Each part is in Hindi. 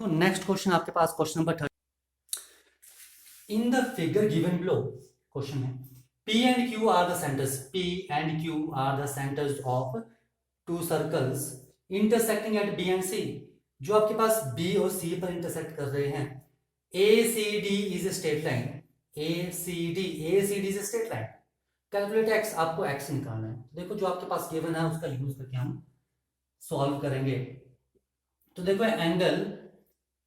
तो नेक्स्ट क्वेश्चन आपके पास question number 30। In the figure given below question है P and Q are the centers. P and Q are the centers of two circles intersecting at B and C. जो आपके पास B और C पर इंटरसेक्ट कर रहे हैं। ACD is a straight line. ACD is a straight line. Calculate x, आपको x निकालना है। देखो जो आपके पास गिवन है उसका यूज करके हम सॉल्व करेंगे। तो देखो angle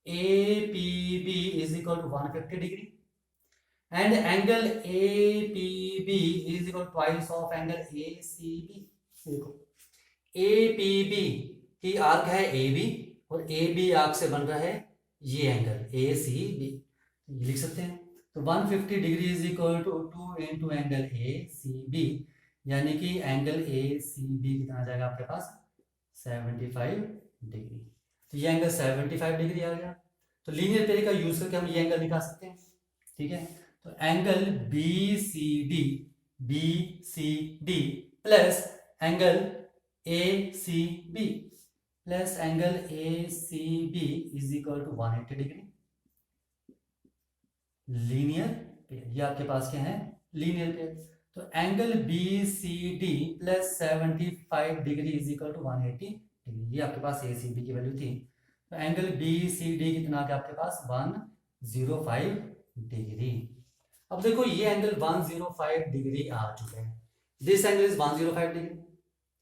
APB is equal to 150 degree and angle APB is equal twice of angle ACB। देखो APB की आर्क है AB और AB आर्क से बन रहा है ये एंगल ACB, लिख सकते हैं। तो 150 degree is equal to 2 into angle ACB, यानी कि एंगल ACB कितना आ जाएगा आपके पास 75 डिग्री। तो ये एंगल 75 डिग्री आ गया। तो लीनियर पेयर का यूज करके हम ये एंगल निकाल सकते हैं। ठीक है, तो angle BCD plus angle ACB plus angle ACB is equal to 180 degree. Linear pair, ये आपके पास क्या है लीनियर पेयर। तो angle BCD plus 75 degree is equal to 180 degree. ये आपके पास ACB की वैल्यू थी। तो एंगल BCD कितना आ गया आपके पास 105 डिग्री। अब देखो ये एंगल 105 डिग्री आ चुका है। This angle is 105 degree.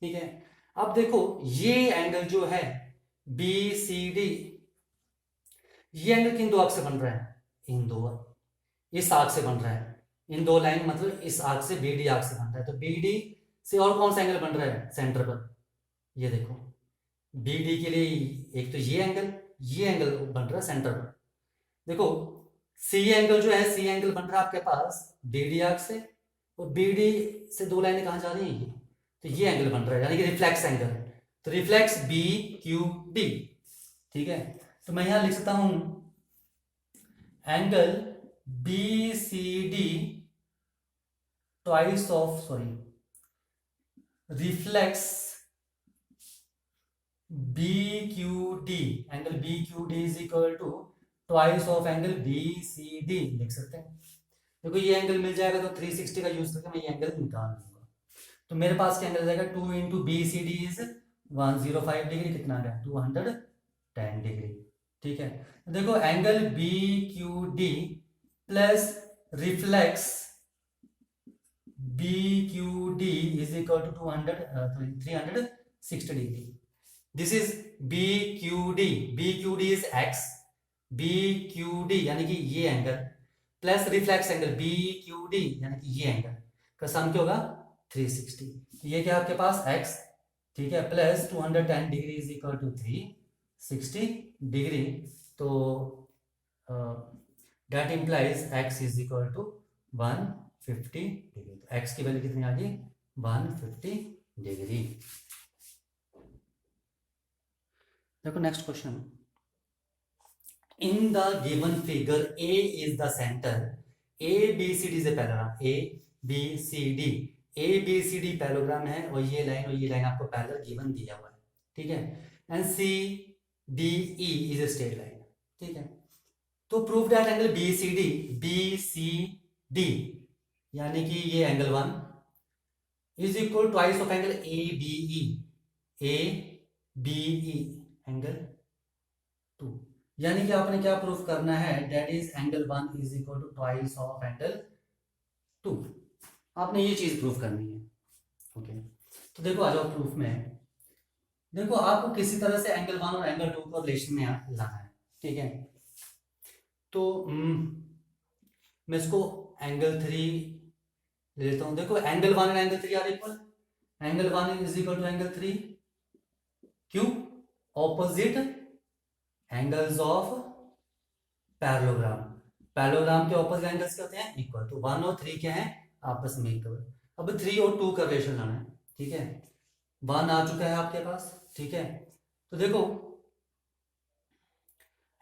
ठीक है, अब देखो ये एंगल जो है BCD, ये एंगल किन दो आर्क से बन रहा है, इन दो, इस आर्क से बन रहा है। इन दो लाइन मतलब इस आर्क से BD आर्क से बन रहा है। तो BD से और कौन सा एंगल बन रहा है सेंटर पर, ये देखो BD के लिए एक तो ये एंगल बन रहा है सेंटर पर। देखो C एंगल जो है, C एंगल बन रहा है आपके पास BD आर्क से, और BD से दो लाइनें कहां जा रही हैं, तो ये एंगल बन रहा है यानी कि रिफ्लेक्स एंगल। तो रिफ्लेक्स BQD। ठीक है, तो मैं यहां लिख सकता हूं angle BCD twice of reflex BQD, angle BQD is equal to twice of angle BCD लिख सकते हैं। देखो ये एंगल मिल जाएगा तो 360 का यूज करके मैं ये एंगल निकाल लूंगा। तो मेरे पास क्या एंगल जाएगा 2 इंटू BCD इज 105 डिग्री, कितना आ गया 210 डिग्री। ठीक है, तो देखो angle BQD plus reflex BQD is equal to 360 degree. This is BQD is x, BQD यानी कि ये angle plus reflex angle BQD यानी कि ये एंगल का सम क्या होगा 360। ये क्या आपके पास x, ठीक है, plus 210 degree is equal to 360 degree. तो that implies x is equal to 150 degree. तो x की वैल्यू कितनी आ गई 150 डिग्री। देखो next question, in the given figure A is the center, ABCD is a parallelogram, ABCD parallelogram है और ये लाइन आपको पैरेलल गिवन दिया हुआ है। ठीक है, and CDE is a straight line. ठीक है, तो प्रूव दैट एंगल BCD यानी कि ये angle 1 is equal twice of angle ABE angle 2, यानी कि आपने क्या प्रूफ करना है, that is angle 1 is equal to twice of angle 2। आपने ये चीज प्रूफ करनी है। ओके, तो देखो आ जाओ प्रूफ में। देखो आपको किसी तरह से एंगल 1 और एंगल 2 को रिलेशन में लाना है। ठीक है, तो मैं इसको एंगल 3 ले लेता हूं। देखो एंगल 1 और angle 3 are equal, angle 1 is equal to angle 3, क्यों, opposite angles of parallelogram. Parallelogram के ऑपोजिट एंगल्स क्या होते हैं इक्वल। तो 1 और 3 क्या है आपस में इक्वल। अब 3 और 2 का रिलेशन लाना है। ठीक है, 1 आ चुका है आपके पास। ठीक है, तो देखो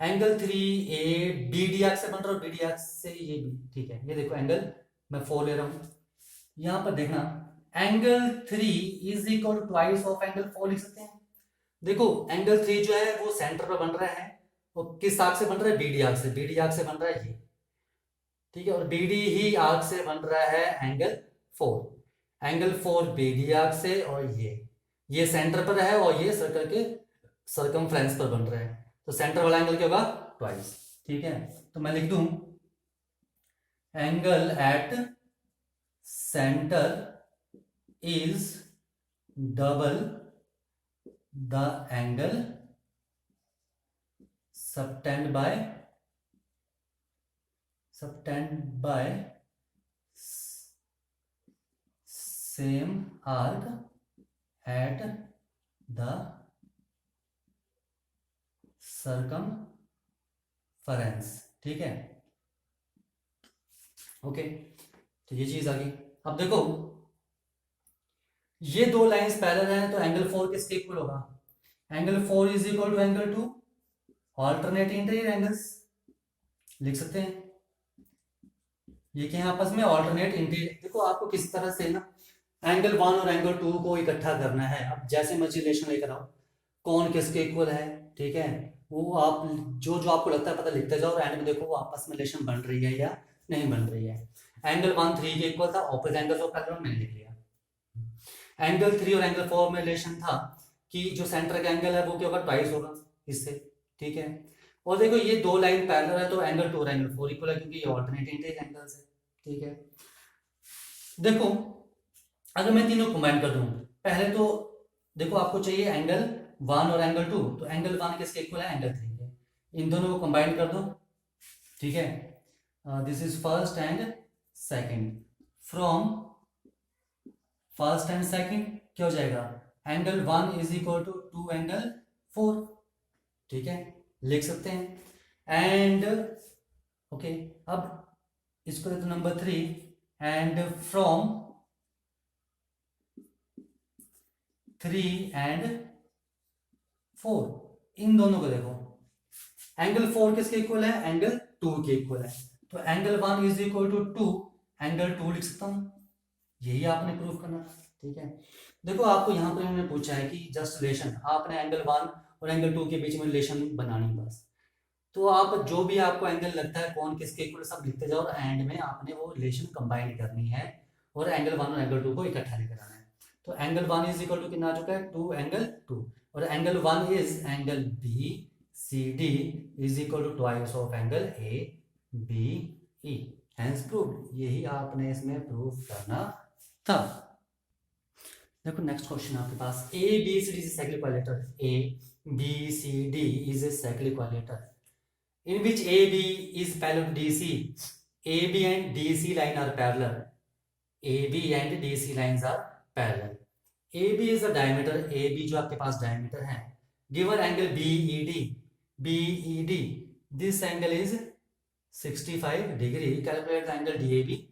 एंगल 3A BD आर्क से बन रहा है और BD आर्क से ये भी। ठीक है, ये देखो एंगल मैं 4 ले रहा हूं। यहां पर देखना angle 3 is equal to twice of angle 4 लिख सकते हैं। देखो एंगल 3 जो है वो सेंटर पर बन रहा है वो किस आर्क से बन रहा है, बीडी आर्क से, बीडी आर्क से बन रहा है ये, ठीक है, और बीडी ही आर्क से बन रहा है एंगल 4, एंगल 4 बीडी आर्क से, और ये सेंटर पर है और ये सर्कल के सर्कमफ्रेंस पर बन रहा है, तो सेंटर वाला एंगल क्या होगा, ट्वाइस, ठीक है। तो मैं लिख दूं angle at centre is double the angle subtend by same arc at the circumference, ठीक है, ओके। तो ये चीज आ गई। अब देखो ये दो लाइंस पैरेलल हैं, तो एंगल 4 किसके इक्वल होगा, angle 4 is equal to angle 2 alternate interior angles, लिख सकते हैं ये क्या है आपस में ऑल्टरनेट इंटीरियर। देखो आपको किस तरह से ना एंगल 1 और एंगल 2 को इकट्ठा करना है, अब जैसे मर्जी रिलेशन लेकर आओ, कौन किसके इक्वल है, ठीक है, वो आप जो जो आपको लगता है पता लिखते जाओ, और एंड में देखो वो आपस में रिलेशन बन रही है या नहीं बन रही है। एंगल 1 3 के इक्वल था, ऑपोजिट एंगल ऑफ पैरेलल मैंने लिख लिया। एंगल 3 और एंगल 4 में रिलेशन था कि जो सेंटर का एंगल है वो क्या होगा, ट्वाइस होगा इससे, ठीक है। और देखो ये दो लाइन पैरेलल है, तो एंगल 2 और एंगल 4 इक्वल है, क्योंकि ये ऑल्टरनेट इंटीरियर एंगल्स है, ठीक है। देखो अगर मैं तीनों कंबाइन कर दूं, पहले तो देखो आपको चाहिए एंगल 1 और एंगल 2, तो एंगल 1 किसके इक्वल है, एंगल 3 के, इन दोनों को कंबाइन कर दो, ठीक है। This is first and second, from first and second क्या हो जाएगा, angle 1 is equal to 2 angle 4, ठीक है, लिख सकते हैं। एंड ओके, अब इसको देते नंबर 3, एंड फ्रॉम 3 एंड 4, इन दोनों को देखो, एंगल 4 किसके इक्वल है, एंगल 2 के इक्वल है, तो angle 1 is equal to 2 angle 2 लिख सकता हूं, यही आपने प्रूव करना था, ठीक है। देखो आपको यहाँ पर उन्होंने पूछा है कि जस्ट रिलेशन, आपने एंगल 1 और एंगल 2 के बीच में रिलेशन बनानी बस, तो आप जो भी आपको एंगल लगता है कौन किसके इक्वल सब लिखते जाओ, और एंड में आपने वो रिलेशन कंबाइन करनी है और एंगल 1 और एंगल 2 को इकट्ठा लेकर आना है। तो एंगल 1 इज इक्वल टू कितना आ चुका है, 2 एंगल 2, और angle 1 is angle B C D is equal to twice of angle A B E, hence proved, यही आपने इसमें प्रूव करना था। देखो नेक्स्ट क्वेश्चन आपके पास, A B C D is cyclic quadrilateral, A B C D is a cyclic quadrilateral in which AB is parallel to DC, AB and DC line are parallel, AB and DC lines are parallel, AB is the diameter, AB जो आपके पास diameter है, given angle BED, BED, this angle is 65 degree, calculate the angle DAB,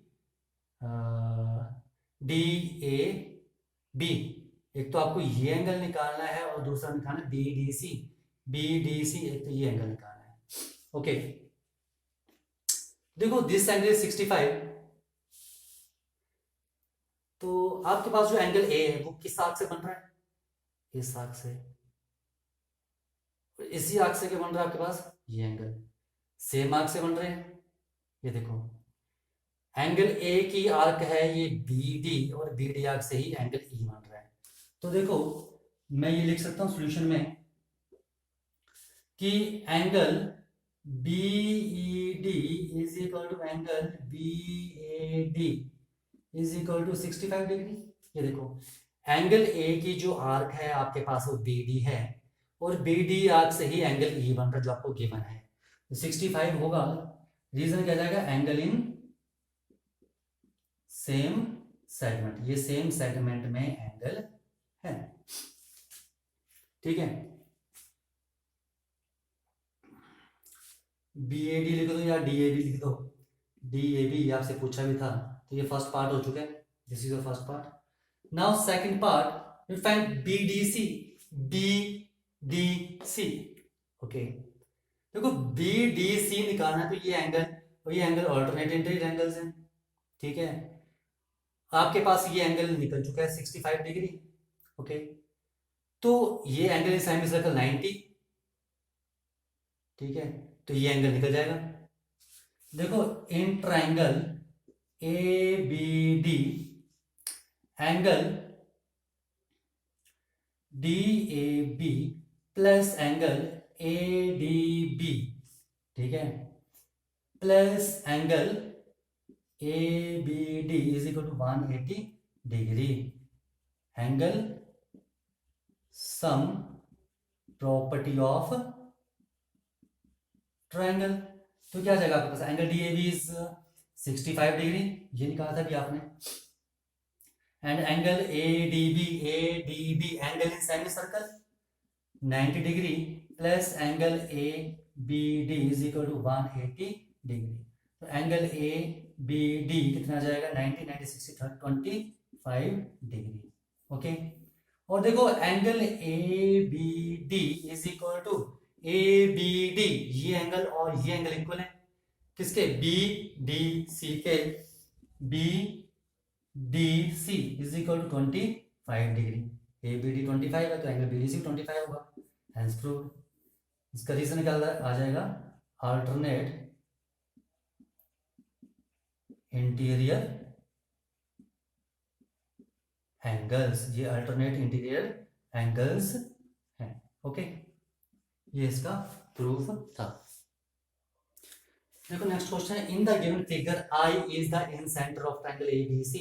DAB, एक तो आपको ये एंगल निकालना है और दूसरा निकालना है BDC, BDC, एक तो ये एंगल निकालना है, ओके। देखो दिस एंगल 65, तो आपके पास जो एंगल ए है वो किस आर्क से बन रहा है, इस आर्क से, इसी आर्क से क्या बन रहा है आपके पास, ये एंगल सेम आर्क से बन रहे हैं, ये देखो एंगल ए की आर्क है ये बी डी, और बी डी आर्क से ही एंगल ई बन रहा है। तो देखो मैं ये लिख सकता हूं सॉल्यूशन में कि angle BED is equal to angle BAD is equal to 65 degree. ये देखो एंगल A की जो आर्क है आपके पास वो BD है, और BD आर्क से ही एंगल E बन रहा है जो आपको गिवन है, तो 65 होगा, रीजन क्या जाएगा, एंगल इन सेम सेगमेंट, ये सेम सेगमेंट में एंगल है, ठीक है। BAD लिख दो या DAB लिख दो, DAB आपसे पूछा भी था, तो ये फर्स्ट पार्ट हो चुका है, this is the first part. Now second part, we find BDC, BDC, okay. देखो BDC निकालना है, तो ये एंगल और ये एंगल ऑल्टरनेट इंटीरियर एंगल्स हैं, ठीक है। आपके पास ये एंगल निकल चुका है 65 डिग्री, ओके। तो ये एंगल इज सेमी सर्कल 90, ठीक है, तो ये एंगल निकल जाएगा। देखो in triangle A B D angle D A B plus angle A D B, ठीक है, plus angle A B D is equal to 180 degree. Angle sum property of triangle, तो क्या आ जाएगा आपके पास, angle D A B is 65 degree, ये निकाला था भी आपने, and angle A D B angle in semicircle 90 degree plus angle A B D is equal to 180 degree. तो एंगल ए बी डी कितना आ जाएगा, 90 90 60 25 डिग्री। ओके, और देखो angle A B D is equal to A B D, ये एंगल और ये एंगल इक्वल है किसके, बी डी सी के, B D C is equal to 25 degree. A B D 25 है तो एंगल बी डी सी 25 होगा, हेंस प्रूव्ड। इसका रीजन क्या आ जाएगा, अल्टरनेट इंटीरियर एंगल्स, ये अल्टरनेट इंटीरियर एंगल्स हैं। ओके, ये इसका प्रूफ था। देखो नेक्स्ट क्वेश्चन है, in the given figure I is the in centre of triangle ABC.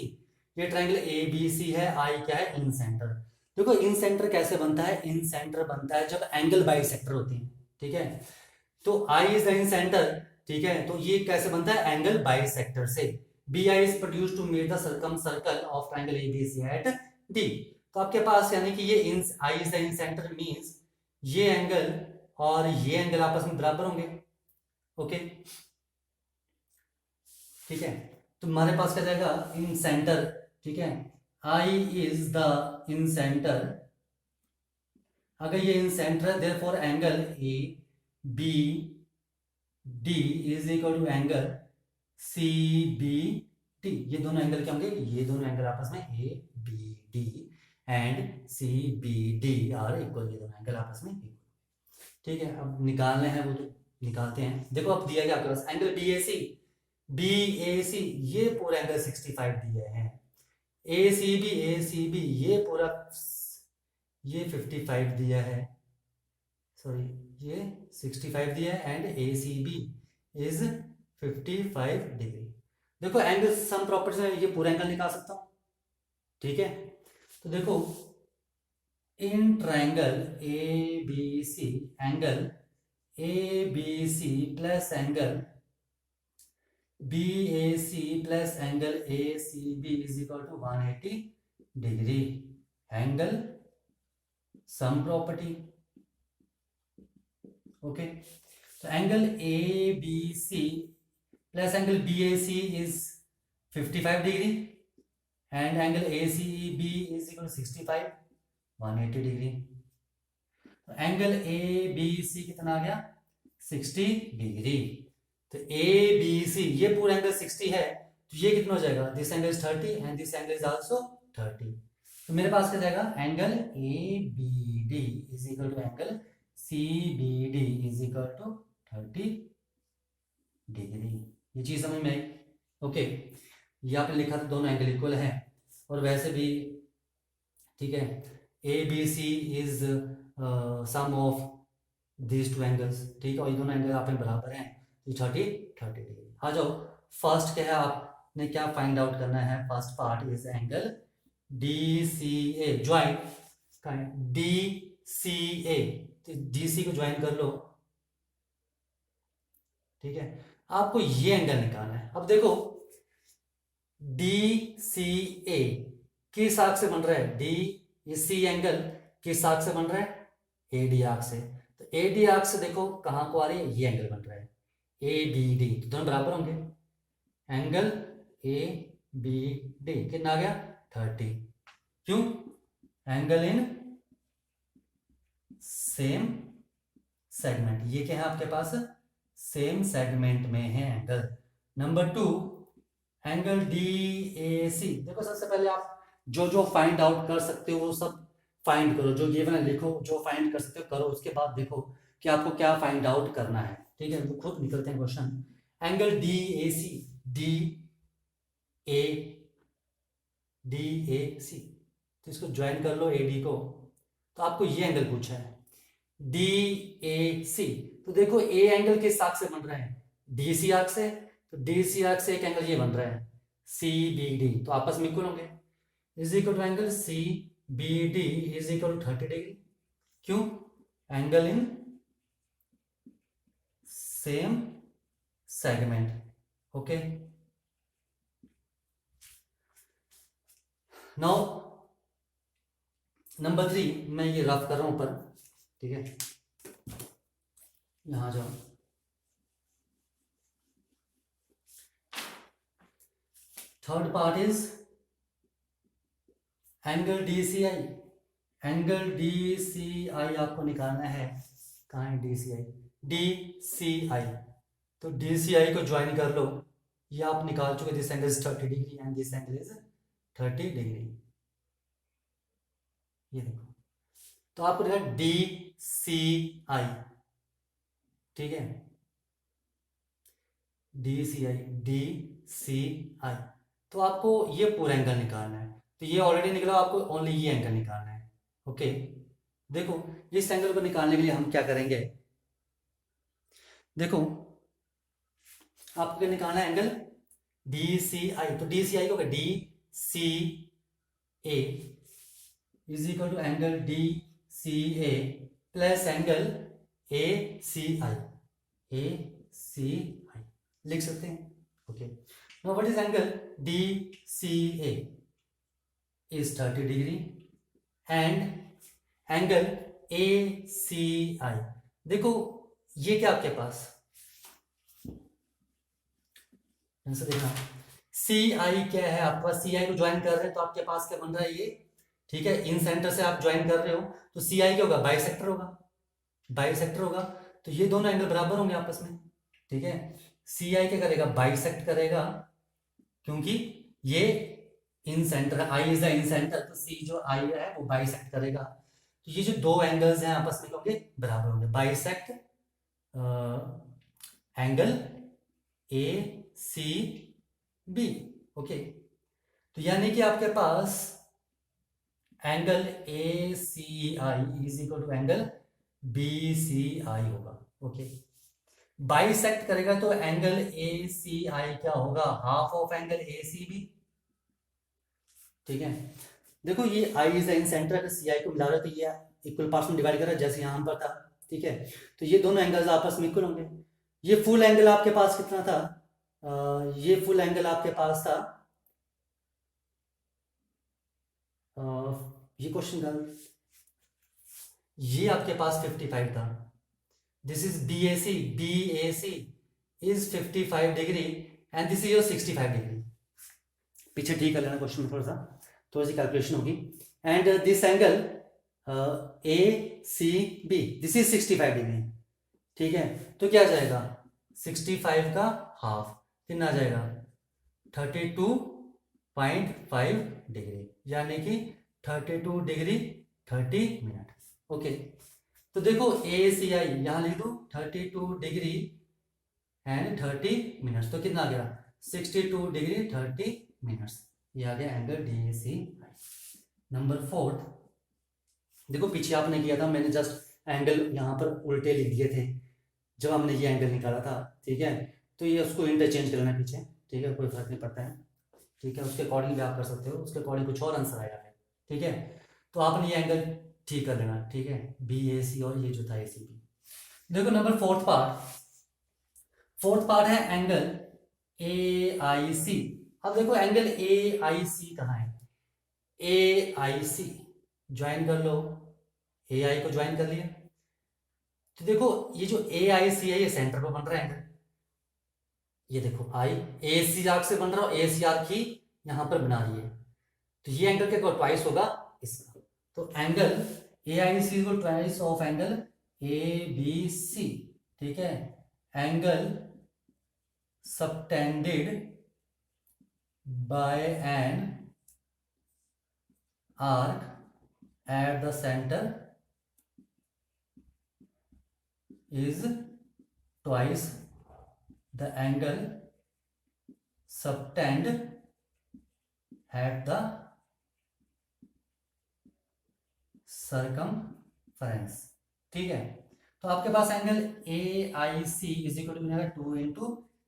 ये ट्रायंगल एबीसी है, आई क्या है, इन सेंटर। देखो इन सेंटर कैसे बनता है, इन सेंटर बनता है जब एंगल बाइसेक्टर होते हैं, ठीक है, तो I is the incentre, ठीक है, तो ये कैसे बनता है, एंगल बाइसेक्टर से। B I is produce to make the circumcircle of triangle ABC at D. तो आपके पास यानी कि ये इन I is the incentre means ये एंगल और ये एंगल आपस में बराबर होंगे। ओके, ठीक है, तो हमारे पास क्या जाएगा, इन सेंटर, ठीक है, I is the incentre, अगर ये इन सेंटर है therefore angle A B D is equal to angle C B D. ये दोनों एंगल क्या होंगे, ये दोनों एंगल आपस में A B D and C B D are equal, ये दोनों एंगल आपस में इक्वल। ठीक है, अब निकालने हैं वो तो निकालते हैं। देखो अब दिया गया आपके पास एंगल बी ए सी, ये पूरा एंगल 65 दिए हैं, ए सी बी ये पूरा ये 55 दिया है, सॉरी ये 65 दिया है and A C B is 55 degree. देखो एंगल सम प्रॉपर्टी में ये पूरा एंगल निकाल सकता हूं, ठीक है, तो देखो in triangle A B C angle A B C plus angle B A C plus angle A C B is equal to 180 degree. Angle sum property, okay, तो angle A B C plus angle B A C is 55 degree and angle A C B is equal to 65 180 degree. तो एंगल ए बी सी कितना आ गया, 60 डिग्री। तो ए बी सी ये पूरा एंगल 60 है, तो ये कितना हो जाएगा, this angle is 30 and this angle is also 30। तो मेरे पास क्या जाएगा, angle A B D is equal to angle C B D is equal to 30 degree. ये चीज समझ में आई। ओके, ये आपने लिखा था दोनों एंगल इक्वल है, और वैसे भी ठीक है, A B C is sum of these two angles, ठीक है, और ये दोनों एंगल आप में बराबर हैं, 30 डिग्री। आ जाओ, फर्स्ट क्या है, आपने क्या फाइंड आउट करना है, first part is angle D C A, join D C A, D C को ज्वाइन कर लो, ठीक है, आपको ये एंगल निकालना है। अब देखो डी सी ए किस आर्क से बन रहा है, डी सी एंगल किस आर्क से बन रहा है, ए डी आर्क से। तो ए डी आर्क से देखो कहां को आ रही है, ये एंगल बन रहा है ए बी डी, तो दोनों बराबर होंगे। एंगल ए बी डी कितना आ गया, 30। क्यों, एंगल इन सेम सेगमेंट, ये क्या है आपके पास, सेम सेगमेंट में है angle. Number 2 angle D A C, देखो सबसे पहले आप जो जो फाइंड आउट कर सकते हो वो सब फाइंड करो, जो गिवन है लिखो, जो फाइंड कर सकते हो करो, उसके बाद देखो कि आपको क्या फाइंड आउट करना है, ठीक है। तो खुद निकलते हैं question. Angle D A C, D A D A C, तो इसको ज्वाइन कर लो ए डी को, तो आपको ये एंगल पूछा है डी ए सी। तो देखो ए एंगल किस आर्क से बन रहा है, डी सी आर्क से, तो डी सी आर्क से एक एंगल ये बन रहा है सी बी डी, तो आपस में इक्वल होंगे, is equal to angle C B D is equal to 30 degree. क्यों? Angle in same segment, okay. Now number 3, मैं ये रफ कर रहा हूं ऊपर, ठीक है, यहां जाओ। Third part is angle D C I. Angle D C I आपको निकालना है, कहाँ है डी सी आई, डी सी आई, तो डी सी आई को ज्वाइन कर लो, ये आप निकाल चुके, this angle is 30 degree and this angle is 30 degree, ये देखो, तो आपको लिखा डी सी आई, ठीक है, डी सी आई, डी सी आई, तो आपको ये पूरा एंगल निकालना है, तो ये ऑलरेडी निकला, आपको ओनली ये एंगल निकालना है, ओके। देखो इस एंगल को निकालने के लिए हम क्या करेंगे, देखो आपको क्या निकालना है, एंगल डी सी आई, तो डी सी आई को D C A is equal to angle D C A plus angle A C I, A C I लिख सकते हैं, okay. Now what is angle D C A is 30 degree and angle A C I, देखो ये क्या आपके पास, देखना सी आई क्या है आपके पास, सी आई को ज्वाइन कर रहे हैं तो आपके पास क्या बन रहा है ये, ठीक है, इन सेंटर से आप ज्वाइन कर रहे हो, तो सी आई क्या होगा, बाइसेक्टर होगा, बाइसेक्टर होगा, तो ये दोनों एंगल बराबर होंगे आपस में, ठीक है। सी आई क्या करेगा, बाइसेक्ट करेगा, क्योंकि ये incentre, I is the incentre, तो सी जो आई है वो बाइसेक्ट करेगा, तो ये जो दो एंगल्स हैं आपस में होंगे बराबर होंगे, bisect angle A C B, okay. तो यानी कि आपके पास angle A C I is equal to angle B C I होगा, ओके। बाइसेक्ट करेगा तो एंगल ए सी आई क्या होगा, half of angle A C B, ठीक है। देखो ये आई इज इन सेंटर, अगर सी आई को मिला रहा है तो ये इक्वल पार्ट्स में डिवाइड कर रहा है जैसे यहां पर था, ठीक है, तो ये दोनों एंगल्स आपस में इक्वल होंगे। ये फुल एंगल आपके पास कितना था, ये फुल एंगल आपके पास था, ये क्वेश्चन का ये आपके पास 55 था, this is B A C, B A C is 55 degree and this is your 65 degree, पीछे ठीक कर लेना क्वेश्चन में, थोड़ी सी कैलकुलेशन होगी, and this angle A C B this is 65 degree, ठीक है, तो क्या आ जाएगा 65 का हाफ, कितना आ जाएगा 32.5 डिग्री, यानी कि 32 डिग्री 30 मिनट, ओके। तो देखो ए सी आई यहां लिख दो 32 डिग्री एंड 30 मिनट्स, तो कितना आ गया 62 डिग्री 30 मिनट्स, ये आ गया angle D A C I. Number 4, देखो पीछे आपने किया था, मैंने जस्ट एंगल यहाँ पर उल्टे लिख दिए थे जब हमने ये एंगल निकाला था, ठीक है, तो ये उसको इंटरचेंज कर लेना पीछे, ठीक है, कोई फर्क नहीं पड़ता है, ठीक है, उसके अकॉर्डिंग भी आप कर सकते हो, उसके अकॉर्डिंग कुछ और आंसर आएगा फिर, ठीक है। तो आपने ये एंगल ठीक कर लेना, ठीक है, बी ए सी और ये जो था ए सी बी। देखो नंबर 4th पार्ट है एंगल ए आई सी। अब देखो एंगल ए आई सी कहाँ है, ए आई सी ज्वाइन कर लो, ए आई को ज्वाइन कर लिया, तो देखो ये जो ए आई सी है ये सेंटर पर बन रहा है एंगल, ये देखो आई ए सी आर्क से बन रहा है, ए सी आर्क ही यहां पर बना रही है, तो ये एंगल क्या ट्वाइस होगा इसका, तो एंगल ए आई सी को twice of angle A B C, ठीक है, angle subtended by an arc at the centre is twice the angle subtend at the circumference। ठीक है, तो आपके पास angle A I C is equal to 2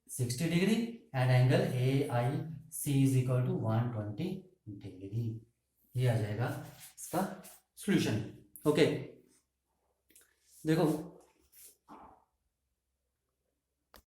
× 60 degree and angle A I C is equal to 120 degree. ये आ जाएगा इसका सॉल्यूशन। ओके, देखो